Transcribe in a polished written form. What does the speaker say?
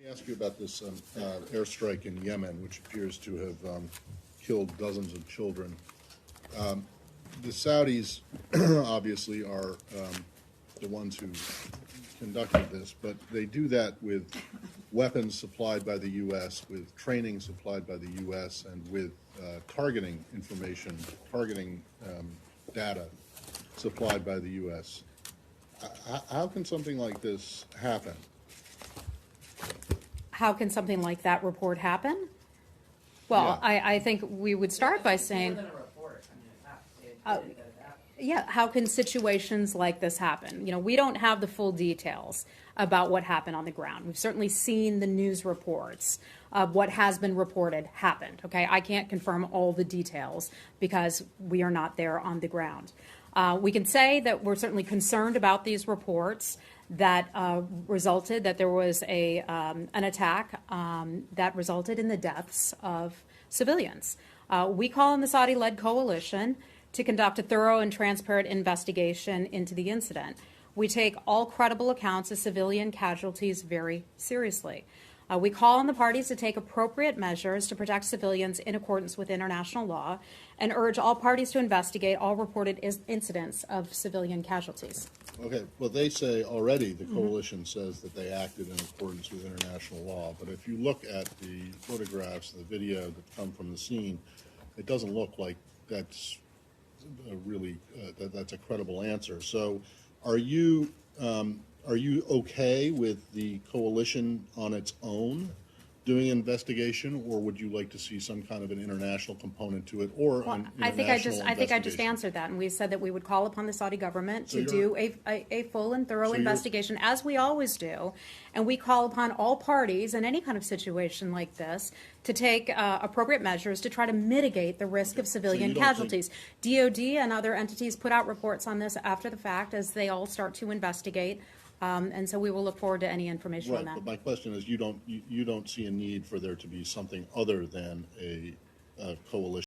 Let me ask you about this airstrike in Yemen, which appears to have killed dozens of children. The Saudis obviously are the ones who conducted this, but they do that with weapons supplied by the U.S., with training supplied by the U.S., and with targeting information, targeting data supplied by the U.S. How can something like this happen? How can something like that report happen? Well, Yeah. I think we would start by saying, yeah, how can situations like this happen? You know, we don't have the full details about what happened on the ground. We've certainly seen the news reports of what has been reported happened, okay? I can't confirm all the details because we are not there on the ground. We can say that we're certainly concerned about these reports that resulted, that there was an attack that resulted in the deaths of civilians. We call on the Saudi-led coalition to conduct a thorough and transparent investigation into the incident. We take all credible accounts of civilian casualties very seriously. We call on the parties to take appropriate measures to protect civilians in accordance with international law and urge all parties to investigate all reported incidents of civilian casualties. Okay, well, they say already, the coalition says that they acted in accordance with international law, but if you look at the photographs, the video that come from the scene, it doesn't look like that's that's a credible answer. So are you okay with the coalition on its own doing an investigation, or would you like to see some kind of an international component to it, or an international investigation? I think I just answered that, and we said that we would call upon the Saudi government to do a full and thorough investigation, as we always do, and we call upon all parties in any kind of situation like this to take appropriate measures to try to mitigate the risk of civilian casualties. DOD and other entities put out reports on this after the fact as they all start to investigate. And so we will look forward to any information on that. But my question is, you don't see a need for there to be something other than a coalition